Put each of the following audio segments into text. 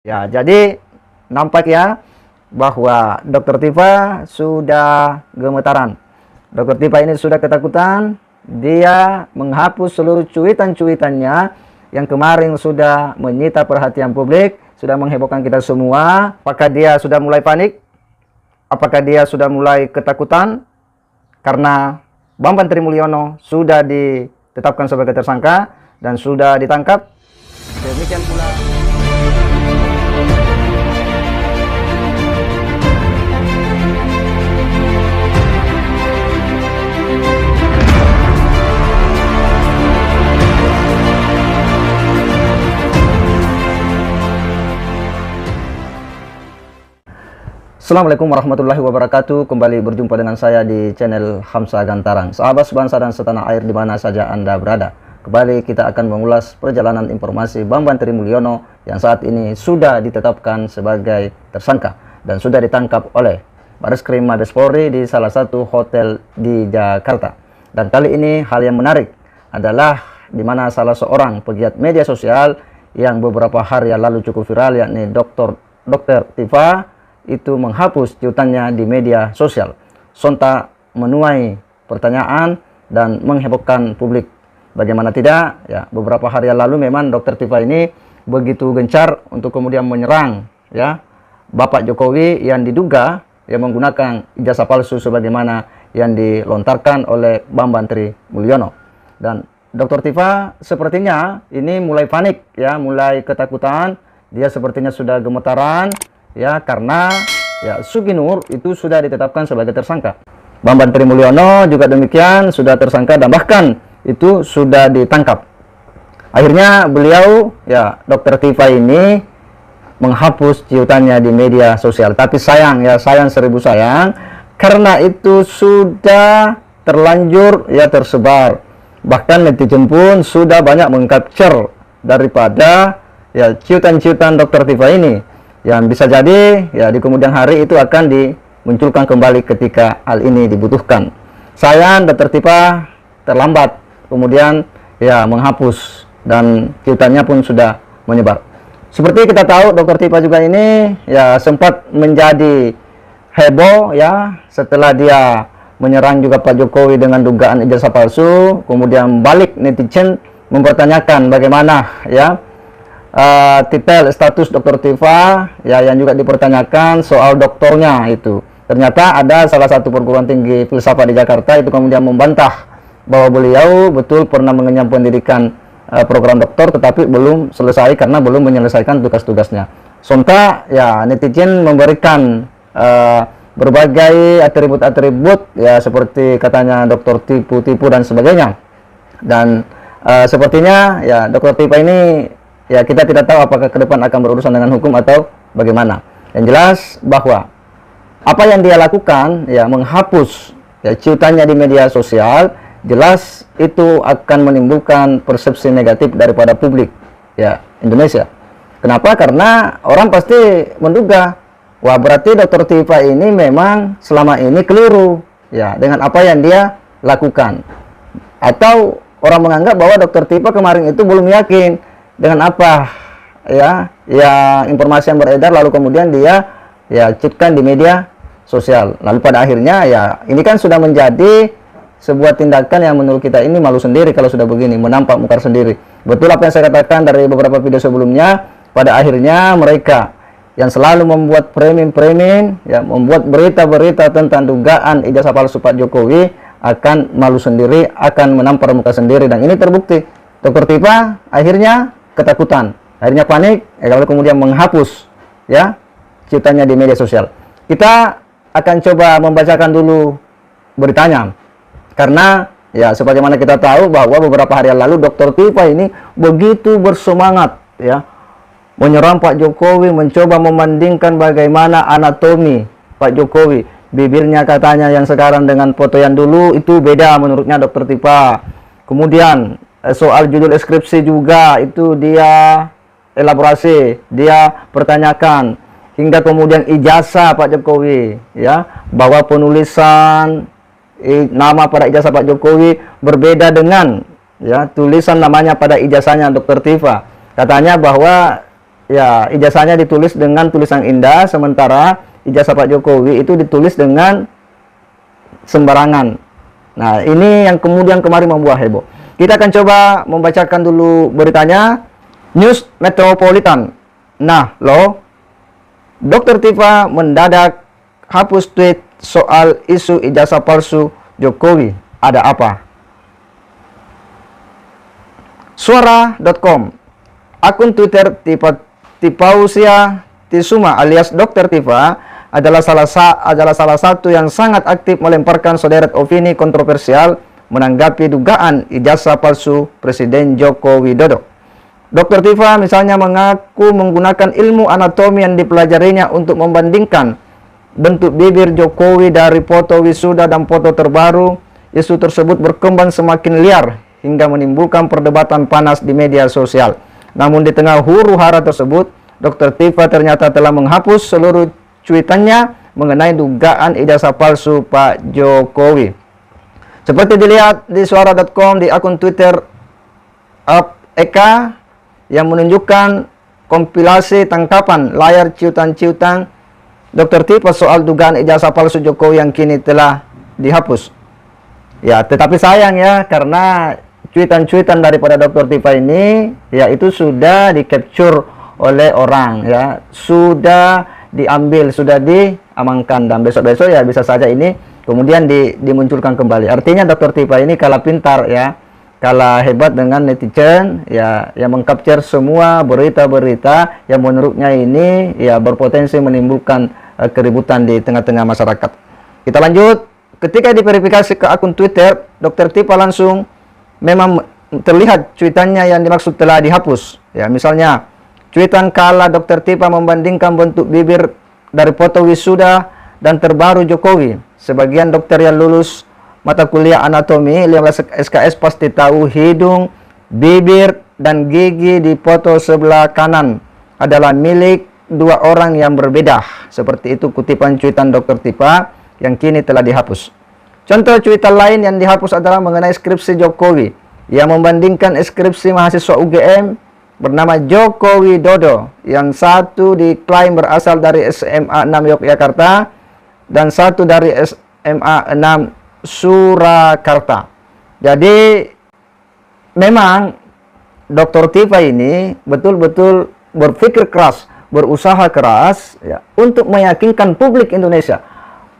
Ya, jadi nampak ya bahwa Dokter Tifa sudah gemetaran. Dokter Tifa ini sudah ketakutan. Dia menghapus seluruh cuitan-cuitannya yang kemarin sudah menyita perhatian publik, sudah menghebohkan kita semua. Apakah dia sudah mulai panik? Apakah dia sudah mulai ketakutan? Karena Bambang Trimulyono sudah ditetapkan sebagai tersangka dan sudah ditangkap. Demikian pula. Assalamualaikum warahmatullahi wabarakatuh. Kembali berjumpa dengan saya di channel Hamsa Gantarang. Sahabat sebangsa dan setanah air di mana saja Anda berada. Kembali kita akan mengulas perjalanan informasi Bambang Trimulyono yang saat ini sudah ditetapkan sebagai tersangka dan sudah ditangkap oleh Bareskrim Mabes Polri di salah satu hotel di Jakarta. Dan kali ini hal yang menarik adalah di mana salah seorang pegiat media sosial yang beberapa hari yang lalu cukup viral, yakni Dokter Tifa, itu menghapus cuitannya di media sosial. Sontak menuai pertanyaan dan menghebohkan publik. Bagaimana tidak, ya, beberapa hari yang lalu memang Dokter Tifa ini begitu gencar untuk kemudian menyerang ya Bapak Jokowi yang diduga yang menggunakan ijazah palsu sebagaimana yang dilontarkan oleh Bambang Trimulyono. Dan Dokter Tifa sepertinya ini mulai panik ya, mulai ketakutan. Dia sepertinya sudah gemetaran ya, karena ya Suginur itu sudah ditetapkan sebagai tersangka. Bambang Trimulyono juga demikian sudah tersangka dan bahkan itu sudah ditangkap. Akhirnya beliau ya Dokter Tifa ini menghapus cuitannya di media sosial. Tapi sayang ya, sayang seribu sayang, karena itu sudah terlanjur ya tersebar. Bahkan netizen pun sudah banyak mengcapture daripada ya cuitan-cuitan Dokter Tifa ini, yang bisa jadi ya di kemudian hari itu akan dimunculkan kembali ketika hal ini dibutuhkan. Sayang Dokter Tifa terlambat kemudian ya menghapus dan cuitannya pun sudah menyebar. Seperti kita tahu Dokter Tifa juga ini ya sempat menjadi heboh ya setelah dia menyerang juga Pak Jokowi dengan dugaan ijazah palsu. Kemudian balik netizen mempertanyakan bagaimana ya titel status Dokter Tifa ya, yang juga dipertanyakan soal doktornya itu. Ternyata ada salah satu perguruan tinggi filsafat di Jakarta itu kemudian membantah bahwa beliau betul pernah mengenyam pendidikan program doktor, tetapi belum selesai karena belum menyelesaikan tugas-tugasnya. Sontak ya netizen memberikan berbagai atribut-atribut ya, seperti katanya dokter tipu-tipu dan sebagainya. Dan sepertinya ya Dokter Tifa ini ya kita tidak tahu apakah ke depan akan berurusan dengan hukum atau bagaimana. Yang jelas bahwa apa yang dia lakukan ya menghapus ya cuitannya di media sosial, jelas itu akan menimbulkan persepsi negatif daripada publik ya Indonesia. Kenapa? Karena orang pasti menduga, wah berarti Dokter Tifa ini memang selama ini keliru ya dengan apa yang dia lakukan. Atau orang menganggap bahwa Dokter Tifa kemarin itu belum yakin dengan apa ya informasi yang beredar, lalu kemudian dia ya cuitkan di media sosial. Lalu pada akhirnya ya ini kan sudah menjadi sebuah tindakan yang menurut kita ini malu sendiri kalau sudah begini, menampak muka sendiri. Betul apa yang saya katakan dari beberapa video sebelumnya, pada akhirnya mereka yang selalu membuat framing ya, membuat berita-berita tentang dugaan ijazah palsu Pak Jokowi akan malu sendiri, akan menampar muka sendiri. Dan ini terbukti. Dokter Tifa akhirnya ketakutan, akhirnya panik, lalu kemudian menghapus ya cuitannya di media sosial. Kita akan coba membacakan dulu beritanya, karena ya sebagaimana kita tahu bahwa beberapa hari yang lalu Dokter Tifa ini begitu bersemangat ya menyerang Pak Jokowi, mencoba membandingkan bagaimana anatomi Pak Jokowi. Bibirnya katanya yang sekarang dengan foto yang dulu itu beda menurutnya Dokter Tifa. Kemudian soal judul skripsi juga itu dia elaborasi, dia pertanyakan, hingga kemudian ijazah Pak Jokowi ya, bahwa penulisan nama pada ijazah Pak Jokowi berbeda dengan ya tulisan namanya pada ijazahnya Dokter Tifa. Katanya bahwa ya ijazahnya ditulis dengan tulisan indah, sementara ijazah Pak Jokowi itu ditulis dengan sembarangan. Nah, ini yang kemudian kemarin membuat heboh. Kita akan coba membacakan dulu beritanya. News Metropolitan. Nah, loh, Dr. Tifa mendadak hapus tweet soal isu ijazah palsu Jokowi. Ada apa? Suara.com. Akun Twitter Tifausia Tisuma alias Dr. Tifa adalah salah satu yang sangat aktif melemparkan sederet opini kontroversial menanggapi dugaan ijazah palsu Presiden Joko Widodo. Dr. Tifa misalnya mengaku menggunakan ilmu anatomi yang dipelajarinya untuk membandingkan bentuk bibir Jokowi dari foto wisuda dan foto terbaru. Isu tersebut berkembang semakin liar hingga menimbulkan perdebatan panas di media sosial. Namun di tengah huru-hara tersebut, Dr. Tifa ternyata telah menghapus seluruh cuitannya mengenai dugaan ijazah palsu Pak Jokowi. Seperti dilihat di suara.com di akun Twitter Eka yang menunjukkan kompilasi tangkapan layar ciutan-ciutan Dr. Tifa soal dugaan ijazah palsu Jokowi yang kini telah dihapus. Ya, tetapi sayang ya, karena cuitan-cuitan daripada Dr. Tifa ini ya itu sudah di-capture oleh orang ya, sudah diambil, sudah diamankan, dan besok-besok ya bisa saja ini kemudian dimunculkan kembali. Artinya Dr. Tifa ini kalah pintar ya, kalah hebat dengan netizen ya, yang mengcapture semua berita-berita yang menurutnya ini ya berpotensi menimbulkan keributan di tengah-tengah masyarakat. Kita lanjut. Ketika diverifikasi ke akun Twitter, Dr. Tifa langsung memang terlihat cuitannya yang dimaksud telah dihapus ya. Misalnya cuitan kala Dr. Tifa membandingkan bentuk bibir dari foto wisuda dan terbaru Jokowi. Sebagian dokter yang lulus mata kuliah anatomi 15 SKS pasti tahu hidung, bibir, dan gigi di foto sebelah kanan adalah milik dua orang yang berbeda. Seperti itu kutipan cuitan Dr. Tifa yang kini telah dihapus. Contoh cuitan lain yang dihapus adalah mengenai skripsi Jokowi yang membandingkan skripsi mahasiswa UGM bernama Joko Widodo, yang satu diklaim berasal dari SMA 6 Yogyakarta dan satu dari SMA 6 Surakarta. Jadi memang Dr. Tifa ini betul-betul berpikir keras, berusaha keras ya, untuk meyakinkan publik Indonesia,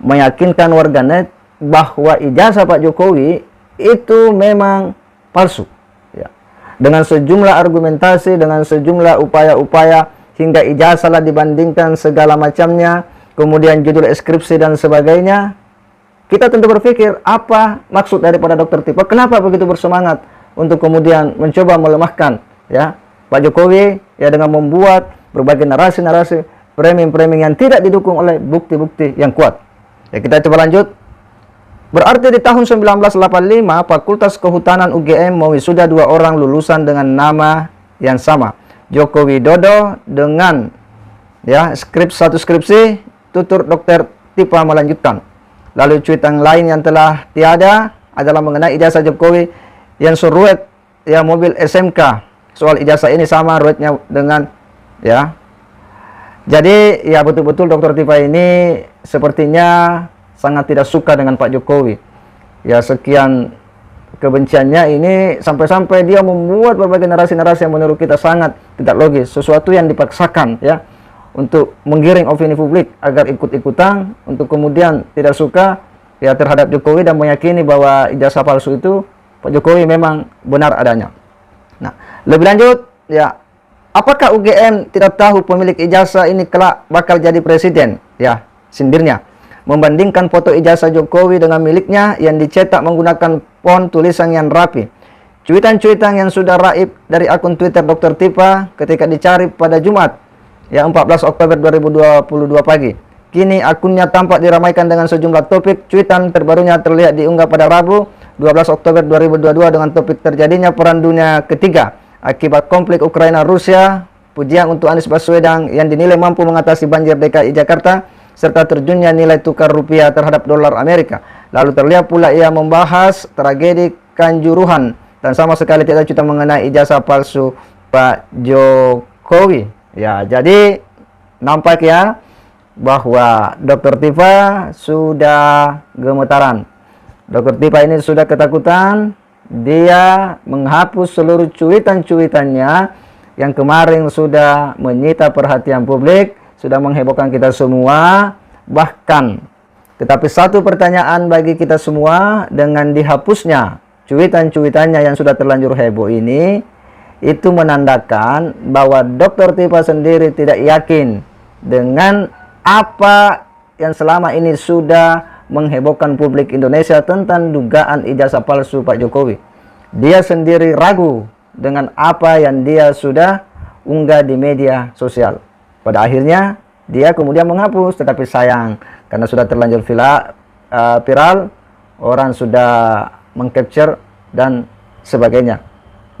meyakinkan warganet bahwa ijazah Pak Jokowi itu memang palsu ya. Dengan sejumlah argumentasi, dengan sejumlah upaya-upaya, hingga ijazah lah dibandingkan segala macamnya, kemudian judul skripsi dan sebagainya. Kita tentu berpikir apa maksud daripada Dr. Tifa, kenapa begitu bersemangat untuk kemudian mencoba melemahkan ya Pak Jokowi ya, dengan membuat berbagai narasi-narasi, framing-framing yang tidak didukung oleh bukti-bukti yang kuat. Ya, kita coba lanjut. Berarti di tahun 1985 Fakultas Kehutanan UGM mewisuda dua orang lulusan dengan nama yang sama, Joko Widodo dengan ya satu skripsi, tutur Dr. Tifa melanjutkan. Lalu cuitan lain yang telah tiada adalah mengenai ijazah Jokowi yang seruet ya mobil SMK. Soal ijazah ini sama ruetnya dengan ya. Jadi ya betul-betul Dr. Tifa ini sepertinya sangat tidak suka dengan Pak Jokowi. Ya, sekian kebenciannya ini sampai-sampai dia membuat berbagai narasi-narasi yang menurut kita sangat tidak logis, sesuatu yang dipaksakan ya untuk menggiring opini publik agar ikut-ikutan untuk kemudian tidak suka ya terhadap Jokowi dan meyakini bahwa ijazah palsu itu Pak Jokowi memang benar adanya. Nah, lebih lanjut ya, apakah UGM tidak tahu pemilik ijazah ini kelak bakal jadi presiden? Ya, sindirnya. Membandingkan foto ijazah Jokowi dengan miliknya yang dicetak menggunakan font tulisan yang rapi. Cuitan-cuitan yang sudah raib dari akun Twitter Dr. Tifa ketika dicari pada Jumat ya 14 Oktober 2022 pagi. Kini akunnya tampak diramaikan dengan sejumlah topik. Cuitan terbarunya terlihat diunggah pada Rabu 12 Oktober 2022 dengan topik terjadinya perang dunia ketiga akibat konflik Ukraina-Rusia, pujian untuk Anies Baswedan yang dinilai mampu mengatasi banjir DKI Jakarta, serta terjunnya nilai tukar rupiah terhadap dolar Amerika. Lalu terlihat pula ia membahas tragedi Kanjuruhan dan sama sekali tidak cerita mengenai ijazah palsu Pak Jokowi. Ya, jadi nampak ya bahwa Dr. Tifa sudah gemetaran. Dr. Tifa ini sudah ketakutan. Dia menghapus seluruh cuitan-cuitannya yang kemarin sudah menyita perhatian publik, sudah menghebohkan kita semua. Bahkan, tetapi satu pertanyaan bagi kita semua, dengan dihapusnya cuitan-cuitannya yang sudah terlanjur heboh ini, itu menandakan bahwa Dr. Tifa sendiri tidak yakin dengan apa yang selama ini sudah menghebohkan publik Indonesia tentang dugaan ijazah palsu Pak Jokowi. Dia sendiri ragu dengan apa yang dia sudah unggah di media sosial. Pada akhirnya dia kemudian menghapus, tetapi sayang karena sudah terlanjur viral, orang sudah mengcapture dan sebagainya.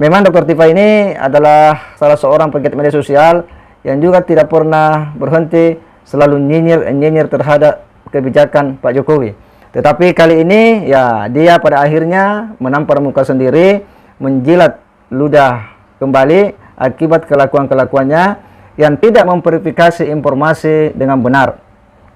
Memang Dr. Tifa ini adalah salah seorang pegiat media sosial yang juga tidak pernah berhenti, selalu nyinyir terhadap kebijakan Pak Jokowi. Tetapi kali ini ya dia pada akhirnya menampar muka sendiri, menjilat ludah kembali akibat kelakuan-kelakuannya yang tidak memverifikasi informasi dengan benar.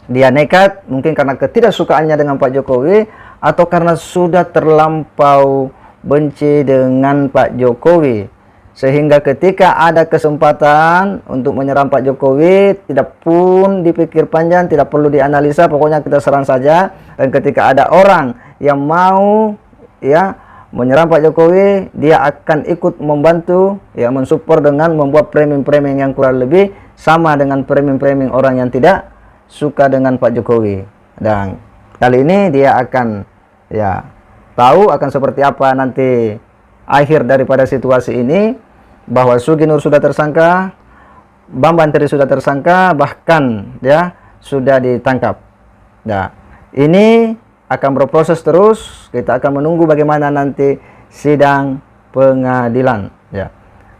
Dia nekat mungkin karena ketidaksukaannya dengan Pak Jokowi atau karena sudah terlampau benci dengan Pak Jokowi, sehingga ketika ada kesempatan untuk menyerang Pak Jokowi tidak pun dipikir panjang, tidak perlu dianalisa, pokoknya kita serang saja. Dan ketika ada orang yang mau ya menyerang Pak Jokowi, dia akan ikut membantu ya, mensupport dengan membuat framing-framing yang kurang lebih sama dengan framing-framing orang yang tidak suka dengan Pak Jokowi. Dan kali ini dia akan ya tahu akan seperti apa nanti akhir daripada situasi ini, bahwa Sugi Nur sudah tersangka, Bambang Tri sudah tersangka, bahkan ya sudah ditangkap. Nah, ini akan berproses terus. Kita akan menunggu bagaimana nanti sidang pengadilan. Ya,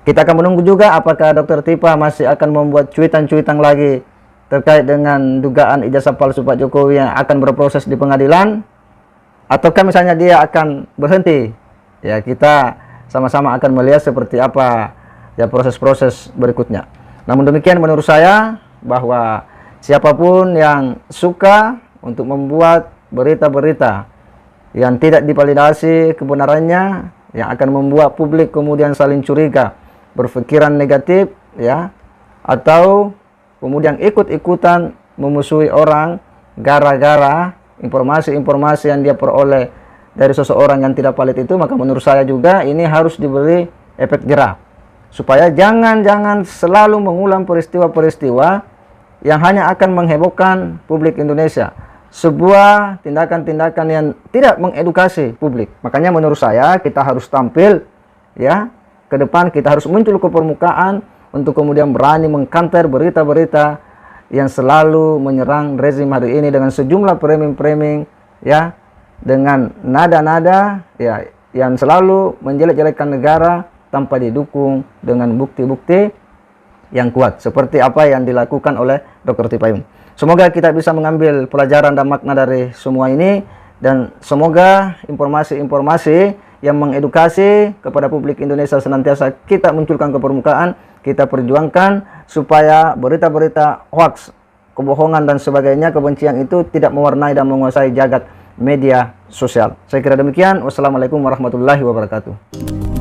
kita akan menunggu juga apakah Dr. Tifa masih akan membuat cuitan-cuitan lagi terkait dengan dugaan ijazah palsu Pak Jokowi yang akan berproses di pengadilan, ataukah misalnya dia akan berhenti. Ya, kita sama-sama akan melihat seperti apa ya proses-proses berikutnya. Namun demikian menurut saya bahwa siapapun yang suka untuk membuat berita-berita yang tidak divalidasi kebenarannya, yang akan membuat publik kemudian saling curiga, berpikiran negatif ya, atau kemudian ikut-ikutan memusuhi orang gara-gara informasi-informasi yang dia peroleh dari seseorang yang tidak valid itu, maka menurut saya juga ini harus diberi efek jerah supaya jangan selalu mengulang peristiwa-peristiwa yang hanya akan menghebohkan publik Indonesia, sebuah tindakan-tindakan yang tidak mengedukasi publik. Makanya menurut saya kita harus tampil ya ke depan, kita harus muncul ke permukaan untuk kemudian berani mengkanter berita-berita yang selalu menyerang rezim hari ini dengan sejumlah framing-framing ya, dengan nada-nada ya yang selalu menjelek-jelekkan negara tanpa didukung dengan bukti-bukti yang kuat seperti apa yang dilakukan oleh Dr. Tifa. Semoga kita bisa mengambil pelajaran dan makna dari semua ini, dan semoga informasi-informasi yang mengedukasi kepada publik Indonesia senantiasa kita munculkan ke permukaan, kita perjuangkan supaya berita-berita hoax, kebohongan dan sebagainya, kebencian itu tidak mewarnai dan menguasai jagat media sosial. Saya kira demikian. Wassalamualaikum warahmatullahi wabarakatuh.